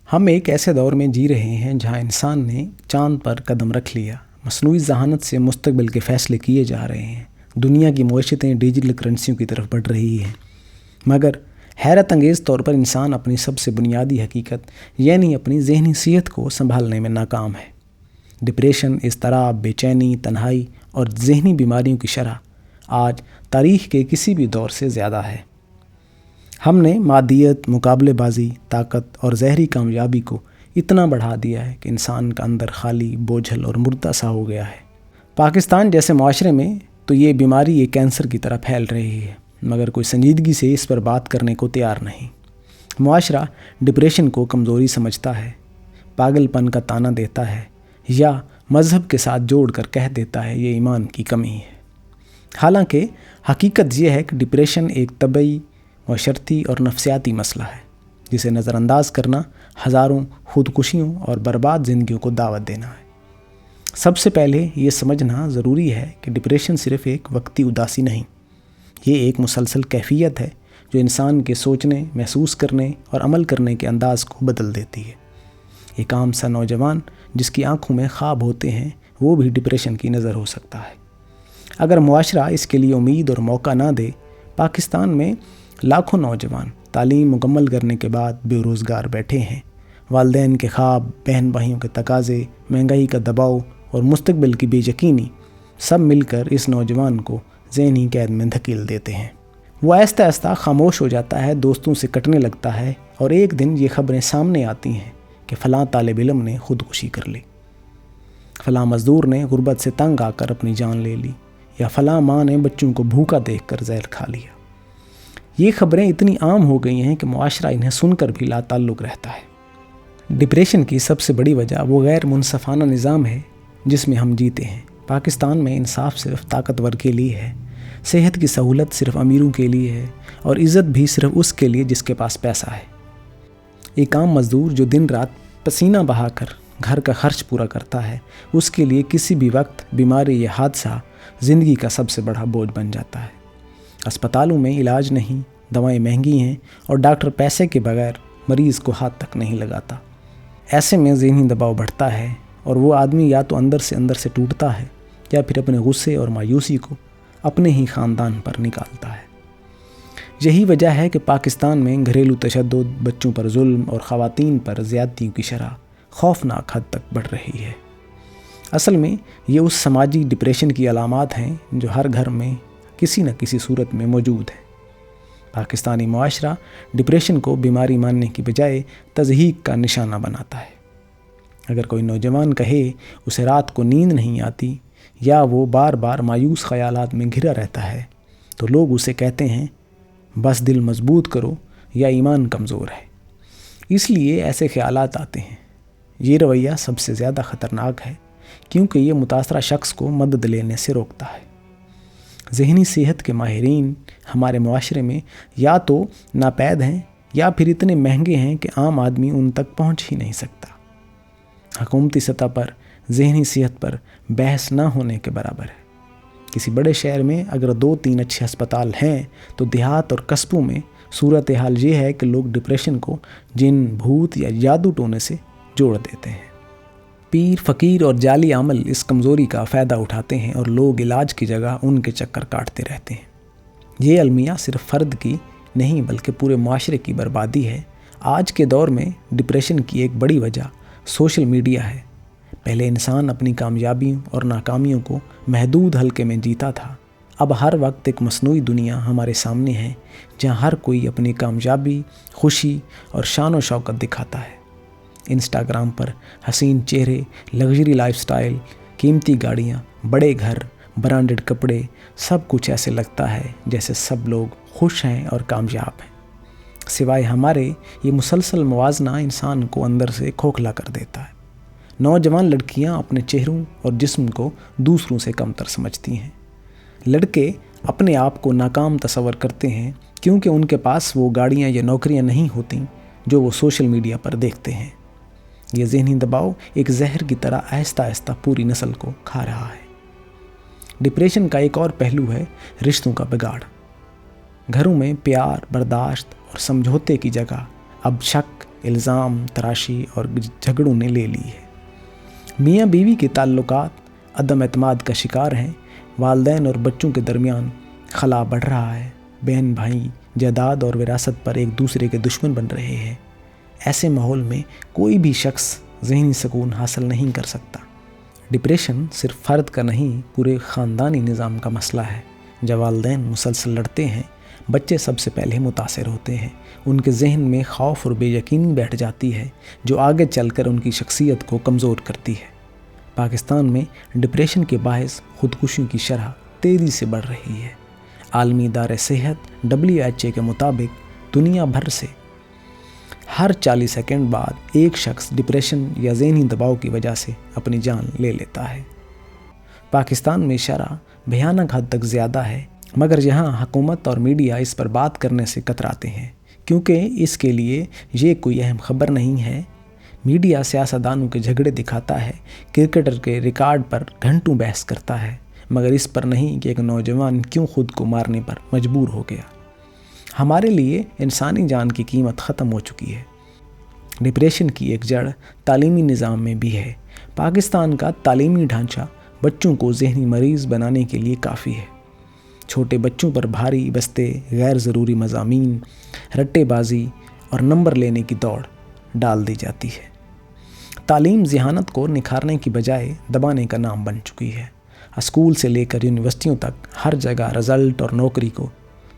ہم ایک ایسے دور میں جی رہے ہیں جہاں انسان نے چاند پر قدم رکھ لیا، مصنوعی ذہانت سے مستقبل کے فیصلے کیے جا رہے ہیں، دنیا کی معیشتیں ڈیجیٹل کرنسیوں کی طرف بڑھ رہی ہیں، مگر حیرت انگیز طور پر انسان اپنی سب سے بنیادی حقیقت یعنی اپنی ذہنی صحت کو سنبھالنے میں ناکام ہے۔ ڈپریشن، اضطراب، بے چینی، تنہائی اور ذہنی بیماریوں کی شرح آج تاریخ کے کسی بھی دور سے زیادہ ہے۔ ہم نے مادیت، مقابلے بازی، طاقت اور ظاہری کامیابی کو اتنا بڑھا دیا ہے کہ انسان کا اندر خالی، بوجھل اور مردہ سا ہو گیا ہے۔ پاکستان جیسے معاشرے میں تو یہ بیماری ایک کینسر کی طرح پھیل رہی ہے، مگر کوئی سنجیدگی سے اس پر بات کرنے کو تیار نہیں۔ معاشرہ ڈپریشن کو کمزوری سمجھتا ہے، پاگل پن کا طعنہ دیتا ہے یا مذہب کے ساتھ جوڑ کر کہہ دیتا ہے یہ ایمان کی کمی ہے۔ حالانکہ حقیقت یہ ہے کہ ڈپریشن ایک طبعی، معاشرتی اور نفسیاتی مسئلہ ہے جسے نظر انداز کرنا ہزاروں خودکشیوں اور برباد زندگیوں کو دعوت دینا ہے۔ سب سے پہلے یہ سمجھنا ضروری ہے کہ ڈپریشن صرف ایک وقتی اداسی نہیں، یہ ایک مسلسل کیفیت ہے جو انسان کے سوچنے، محسوس کرنے اور عمل کرنے کے انداز کو بدل دیتی ہے۔ ایک عام سا نوجوان جس کی آنکھوں میں خواب ہوتے ہیں وہ بھی ڈپریشن کی نظر ہو سکتا ہے۔ اگر معاشرہ اس کے لیے امید اور موقع نہ دے، پاکستان میں لاکھوں نوجوان تعلیم مکمل کرنے کے بعد بے روزگار بیٹھے ہیں۔ والدین کے خواب، بہن بھائیوں کے تقاضے، مہنگائی کا دباؤ اور مستقبل کی بے یقینی سب مل کر اس نوجوان کو ذہنی قید میں دھکیل دیتے ہیں۔ وہ آہستہ آہستہ خاموش ہو جاتا ہے، دوستوں سے کٹنے لگتا ہے اور ایک دن یہ خبریں سامنے آتی ہیں کہ فلاں طالب علم نے خودکشی کر لی، فلاں مزدور نے غربت سے تنگ آ کر اپنی جان لے لی، یا فلاں ماں نے بچوں کو بھوکا دیکھ کر زہر کھا لیا۔ یہ خبریں اتنی عام ہو گئی ہیں کہ معاشرہ انہیں سن کر بھی لا تعلق رہتا ہے۔ ڈپریشن کی سب سے بڑی وجہ وہ غیر منصفانہ نظام ہے جس میں ہم جیتے ہیں۔ پاکستان میں انصاف صرف طاقتور کے لیے ہے، صحت کی سہولت صرف امیروں کے لیے ہے اور عزت بھی صرف اس کے لیے جس کے پاس پیسہ ہے۔ ایک عام مزدور جو دن رات پسینہ بہا کر گھر کا خرچ پورا کرتا ہے، اس کے لیے کسی بھی وقت بیماری یا حادثہ زندگی کا سب سے بڑا بوجھ بن جاتا ہے۔ اسپتالوں میں علاج نہیں، دوائیں مہنگی ہیں اور ڈاکٹر پیسے کے بغیر مریض کو ہاتھ تک نہیں لگاتا۔ ایسے میں ذہنی دباؤ بڑھتا ہے اور وہ آدمی یا تو اندر سے ٹوٹتا ہے یا پھر اپنے غصے اور مایوسی کو اپنے ہی خاندان پر نکالتا ہے۔ یہی وجہ ہے کہ پاکستان میں گھریلو تشدد، بچوں پر ظلم اور خواتین پر زیادتیوں کی شرح خوفناک حد تک بڑھ رہی ہے۔ اصل میں یہ اس سماجی ڈپریشن کی علامات ہیں جو ہر گھر میں کسی نہ کسی صورت میں موجود ہے۔ پاکستانی معاشرہ ڈپریشن کو بیماری ماننے کی بجائے تضحیک کا نشانہ بناتا ہے۔ اگر کوئی نوجوان کہے اسے رات کو نیند نہیں آتی یا وہ بار بار مایوس خیالات میں گھرا رہتا ہے تو لوگ اسے کہتے ہیں بس دل مضبوط کرو یا ایمان کمزور ہے۔ اس لیے ایسے خیالات آتے ہیں۔ یہ رویہ سب سے زیادہ خطرناک ہے کیونکہ یہ متاثرہ شخص کو مدد لینے سے روکتا ہے۔ ذہنی صحت کے ماہرین ہمارے معاشرے میں یا تو ناپید ہیں یا پھر اتنے مہنگے ہیں کہ عام آدمی ان تک پہنچ ہی نہیں سکتا۔ حکومتی سطح پر ذہنی صحت پر بحث نہ ہونے کے برابر ہے۔ کسی بڑے شہر میں اگر 2-3 اچھے ہسپتال ہیں تو دیہات اور قصبوں میں صورتحال یہ ہے کہ لوگ ڈپریشن کو جن، بھوت یا جادو ٹونے سے جوڑ دیتے ہیں۔ پیر، فقیر اور جعلی عمل اس کمزوری کا فائدہ اٹھاتے ہیں اور لوگ علاج کی جگہ ان کے چکر کاٹتے رہتے ہیں۔ یہ المیہ صرف فرد کی نہیں بلکہ پورے معاشرے کی بربادی ہے۔ آج کے دور میں ڈپریشن کی ایک بڑی وجہ سوشل میڈیا ہے۔ پہلے انسان اپنی کامیابیوں اور ناکامیوں کو محدود حلقے میں جیتا تھا، اب ہر وقت ایک مصنوعی دنیا ہمارے سامنے ہے جہاں ہر کوئی اپنی کامیابی، خوشی اور شان و شوکت دکھاتا ہے۔ انسٹاگرام پر حسین چہرے، لگژری لائف سٹائل، قیمتی گاڑیاں، بڑے گھر، برانڈڈ کپڑے، سب کچھ ایسے لگتا ہے جیسے سب لوگ خوش ہیں اور کامیاب ہیں۔ سوائے ہمارے یہ مسلسل موازنہ انسان کو اندر سے کھوکھلا کر دیتا ہے۔ نوجوان لڑکیاں اپنے چہروں اور جسم کو دوسروں سے کمتر سمجھتی ہیں۔ لڑکے اپنے آپ کو ناکام تصور کرتے ہیں کیونکہ ان کے پاس وہ گاڑیاں یا نوکریاں نہیں ہوتیں جو وہ سوشل میڈیا پر دیکھتے ہیں۔ یہ ذہنی دباؤ ایک زہر کی طرح آہستہ آہستہ پوری نسل کو کھا رہا ہے۔ ڈپریشن کا ایک اور پہلو ہے رشتوں کا بگاڑ۔ گھروں میں پیار، برداشت اور سمجھوتے کی جگہ اب شک، الزام تراشی اور جھگڑوں نے لے لی ہے۔ میاں بیوی کے تعلقات عدم اعتماد کا شکار ہیں، والدین اور بچوں کے درمیان خلا بڑھ رہا ہے، بہن بھائی جائیداد اور وراثت پر ایک دوسرے کے دشمن بن رہے ہیں۔ ایسے ماحول میں کوئی بھی شخص ذہنی سکون حاصل نہیں کر سکتا۔ ڈپریشن صرف فرد کا نہیں، پورے خاندانی نظام کا مسئلہ ہے۔ جب والدین مسلسل لڑتے ہیں، بچے سب سے پہلے متاثر ہوتے ہیں۔ ان کے ذہن میں خوف اور بے یقینی بیٹھ جاتی ہے، جو آگے چل کر ان کی شخصیت کو کمزور کرتی ہے۔ پاکستان میں ڈپریشن کے باعث خودکشیوں کی شرح تیزی سے بڑھ رہی ہے۔ عالمی ادارہ صحت WHO کے مطابق دنیا بھر سے ہر 40 سیکنڈ بعد ایک شخص ڈپریشن یا ذہنی دباؤ کی وجہ سے اپنی جان لے لیتا ہے۔ پاکستان میں شرح بھیانک حد تک زیادہ ہے، مگر یہاں حکومت اور میڈیا اس پر بات کرنے سے کتراتے ہیں، کیونکہ اس کے لیے یہ کوئی اہم خبر نہیں ہے۔ میڈیا سیاستدانوں کے جھگڑے دکھاتا ہے، کرکٹر کے ریکارڈ پر گھنٹوں بحث کرتا ہے، مگر اس پر نہیں کہ ایک نوجوان کیوں خود کو مارنے پر مجبور ہو گیا۔ ہمارے لیے انسانی جان کی قیمت ختم ہو چکی ہے۔ ڈپریشن کی ایک جڑ تعلیمی نظام میں بھی ہے۔ پاکستان کا تعلیمی ڈھانچہ بچوں کو ذہنی مریض بنانے کے لیے کافی ہے۔ چھوٹے بچوں پر بھاری بستے، غیر ضروری مضامین، رٹے بازی اور نمبر لینے کی دوڑ ڈال دی جاتی ہے۔ تعلیم ذہانت کو نکھارنے کی بجائے دبانے کا نام بن چکی ہے۔ اسکول سے لے کر یونیورسٹیوں تک ہر جگہ رزلٹ اور نوکری کو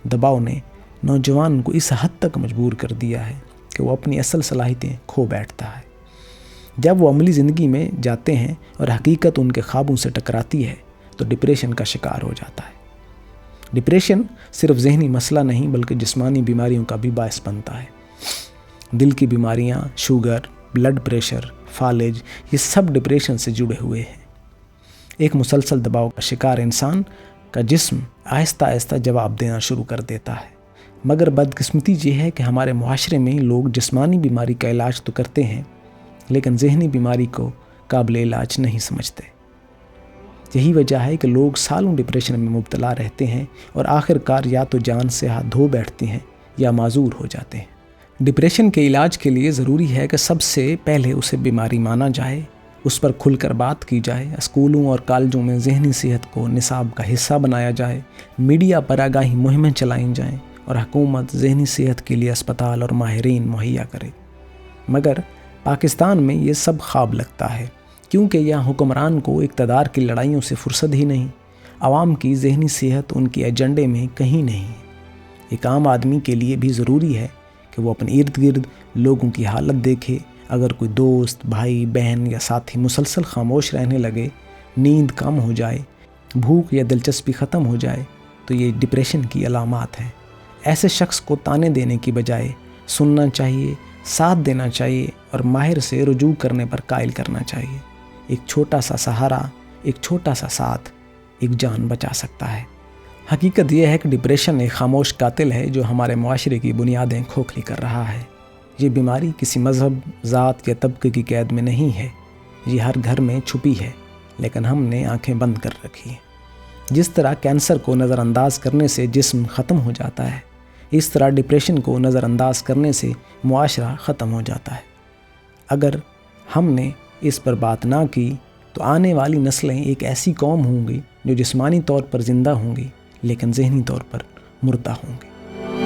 دباؤ نے نوجوان کو اس حد تک مجبور کر دیا ہے کہ وہ اپنی اصل صلاحیتیں کھو بیٹھتا ہے۔ جب وہ عملی زندگی میں جاتے ہیں اور حقیقت ان کے خوابوں سے ٹکراتی ہے تو ڈپریشن کا شکار ہو جاتا ہے۔ ڈپریشن صرف ذہنی مسئلہ نہیں بلکہ جسمانی بیماریوں کا بھی باعث بنتا ہے۔ دل کی بیماریاں، شوگر، بلڈ پریشر، فالج، یہ سب ڈپریشن سے جڑے ہوئے ہیں۔ ایک مسلسل دباؤ کا شکار انسان کا جسم آہستہ آہستہ جواب دینا شروع کر دیتا ہے، مگر بدقسمتی یہ ہے کہ ہمارے معاشرے میں لوگ جسمانی بیماری کا علاج تو کرتے ہیں لیکن ذہنی بیماری کو قابل علاج نہیں سمجھتے۔ یہی وجہ ہے کہ لوگ سالوں ڈپریشن میں مبتلا رہتے ہیں اور آخر کار یا تو جان سے ہاتھ دھو بیٹھتے ہیں یا معذور ہو جاتے ہیں۔ ڈپریشن کے علاج کے لیے ضروری ہے کہ سب سے پہلے اسے بیماری مانا جائے، اس پر کھل کر بات کی جائے، اسکولوں اور کالجوں میں ذہنی صحت کو نصاب کا حصہ بنایا جائے، میڈیا پر آگاہی مہمیں چلائیں جائیں اور حکومت ذہنی صحت کے لیے اسپتال اور ماہرین مہیا کرے۔ مگر پاکستان میں یہ سب خواب لگتا ہے، کیونکہ یہاں حکمران کو اقتدار کی لڑائیوں سے فرصت ہی نہیں۔ عوام کی ذہنی صحت ان کے ایجنڈے میں کہیں نہیں۔ ایک عام آدمی کے لیے بھی ضروری ہے کہ وہ اپنے ارد گرد لوگوں کی حالت دیکھے۔ اگر کوئی دوست، بھائی، بہن یا ساتھی مسلسل خاموش رہنے لگے، نیند کم ہو جائے، بھوک یا دلچسپی ختم ہو جائے تو یہ ڈپریشن کی علامات ہیں۔ ایسے شخص کو تانے دینے کی بجائے سننا چاہیے، ساتھ دینا چاہیے اور ماہر سے رجوع کرنے پر قائل کرنا چاہیے۔ ایک چھوٹا سا سہارا، ایک چھوٹا سا ساتھ ایک جان بچا سکتا ہے۔ حقیقت یہ ہے کہ ڈپریشن ایک خاموش قاتل ہے جو ہمارے معاشرے کی بنیادیں کھوکھلی کر رہا ہے۔ یہ بیماری کسی مذہب، ذات یا طبقے کی قید میں نہیں ہے، یہ ہر گھر میں چھپی ہے، لیکن ہم نے آنکھیں بند کر رکھی ہیں۔ جس طرح کینسر کو نظر انداز کرنے سے جسم ختم ہو جاتا ہے، اس طرح ڈپریشن کو نظر انداز کرنے سے معاشرہ ختم ہو جاتا ہے۔ اگر ہم نے اس پر بات نہ کی تو آنے والی نسلیں ایک ایسی قوم ہوں گی جو جسمانی طور پر زندہ ہوں گی لیکن ذہنی طور پر مردہ ہوں گی۔